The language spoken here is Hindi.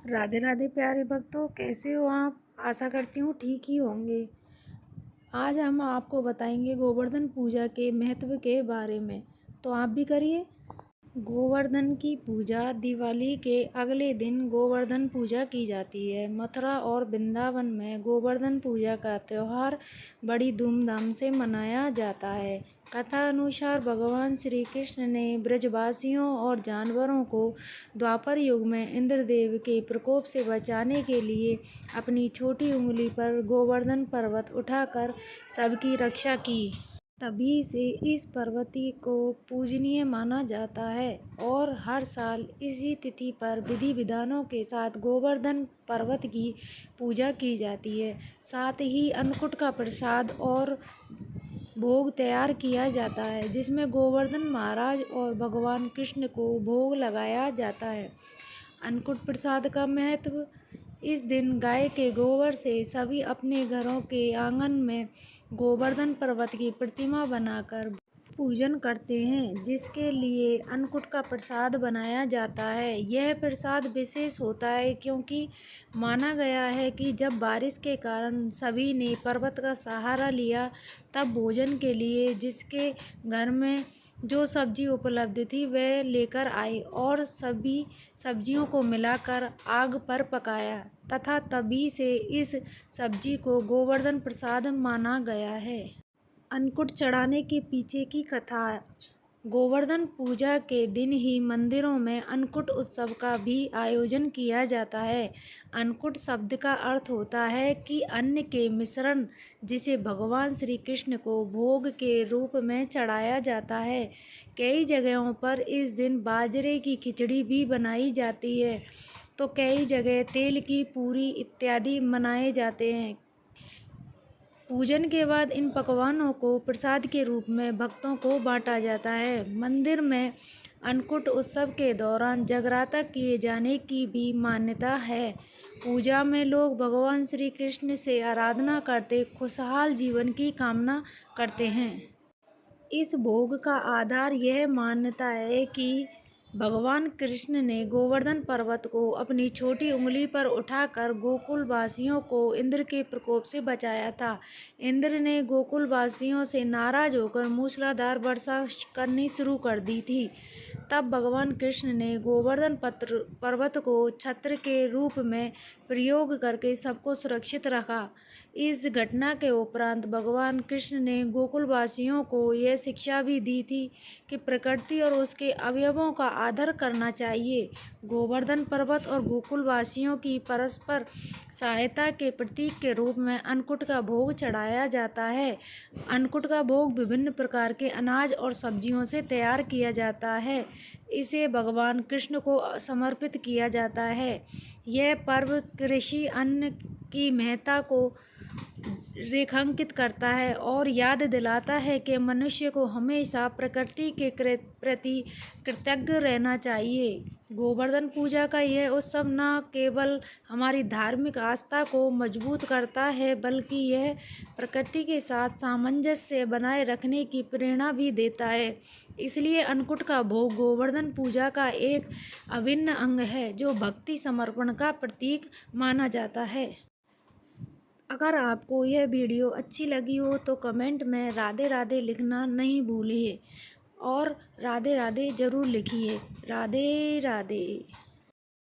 राधे राधे प्यारे भक्तों, कैसे हो आप। आशा करती हूँ ठीक ही होंगे। आज हम आपको बताएंगे गोवर्धन पूजा के महत्व के बारे में, तो आप भी करिए। गोवर्धन की पूजा दिवाली के अगले दिन गोवर्धन पूजा की जाती है। मथुरा और वृंदावन में गोवर्धन पूजा का त्यौहार बड़ी धूमधाम से मनाया जाता है। कथा अनुसार भगवान श्री कृष्ण ने ब्रजवासियों और जानवरों को द्वापर युग में इंद्रदेव के प्रकोप से बचाने के लिए अपनी छोटी उंगली पर गोवर्धन पर्वत उठाकर सबकी रक्षा की। तभी से इस पर्वती को पूजनीय माना जाता है और हर साल इसी तिथि पर विधि विधानों के साथ गोवर्धन पर्वत की पूजा की जाती है। साथ ही अन्नकूट का प्रसाद और भोग तैयार किया जाता है, जिसमें गोवर्धन महाराज और भगवान कृष्ण को भोग लगाया जाता है। अन्नकूट प्रसाद का महत्व। इस दिन गाय के गोबर से सभी अपने घरों के आंगन में गोवर्धन पर्वत की प्रतिमा बनाकर पूजन करते हैं, जिसके लिए अन्नकूट का प्रसाद बनाया जाता है। यह प्रसाद विशेष होता है क्योंकि माना गया है कि जब बारिश के कारण सभी ने पर्वत का सहारा लिया, तब भोजन के लिए जिसके घर में जो सब्जी उपलब्ध थी वह लेकर आए और सभी सब्जियों को मिलाकर आग पर पकाया तथा तभी से इस सब्जी को गोवर्धन प्रसाद माना गया है। अन्नकूट चढ़ाने के पीछे की कथा। गोवर्धन पूजा के दिन ही मंदिरों में अन्नकूट उत्सव का भी आयोजन किया जाता है। अन्नकूट शब्द का अर्थ होता है कि अन्न के मिश्रण, जिसे भगवान श्री कृष्ण को भोग के रूप में चढ़ाया जाता है। कई जगहों पर इस दिन बाजरे की खिचड़ी भी बनाई जाती है, तो कई जगह तेल की पूरी इत्यादि बनाए जाते हैं। पूजन के बाद इन पकवानों को प्रसाद के रूप में भक्तों को बांटा जाता है। मंदिर में अन्नकूट उत्सव के दौरान जगराता किए जाने की भी मान्यता है। पूजा में लोग भगवान श्री कृष्ण से आराधना करते खुशहाल जीवन की कामना करते हैं। इस भोग का आधार यह मान्यता है कि भगवान कृष्ण ने गोवर्धन पर्वत को अपनी छोटी उंगली पर उठाकर गोकुलवासियों को इंद्र के प्रकोप से बचाया था। इंद्र ने गोकुलवासियों से नाराज होकर मूसलाधार वर्षा करनी शुरू कर दी थी। तब भगवान कृष्ण ने गोवर्धन पर्वत को छत्र के रूप में प्रयोग करके सबको सुरक्षित रखा। इस घटना के उपरांत भगवान कृष्ण ने गोकुलवासियों को यह शिक्षा भी दी थी कि प्रकृति और उसके अवयवों का आदर करना चाहिए। गोवर्धन पर्वत और गोकुलवासियों की परस्पर सहायता के प्रतीक के रूप में अन्नकूट का भोग चढ़ाया जाता है। अन्नकूट का भोग विभिन्न प्रकार के अनाज और सब्जियों से तैयार किया जाता है। इसे भगवान कृष्ण को समर्पित किया जाता है। यह पर्व कृषि अन्न की महत्ता को रेखांकित करता है और याद दिलाता है कि मनुष्य को हमेशा प्रकृति के प्रति कृतज्ञ रहना चाहिए। गोवर्धन पूजा का यह उत्सव न केवल हमारी धार्मिक आस्था को मजबूत करता है, बल्कि यह प्रकृति के साथ सामंजस्य बनाए रखने की प्रेरणा भी देता है। इसलिए अन्नकूट का भोग गोवर्धन पूजा का एक अभिन्न अंग है, जो भक्ति समर्पण का प्रतीक माना जाता है। अगर आपको यह वीडियो अच्छी लगी हो तो कमेंट में राधे राधे लिखना नहीं भूलिए और राधे राधे ज़रूर लिखिए। राधे राधे।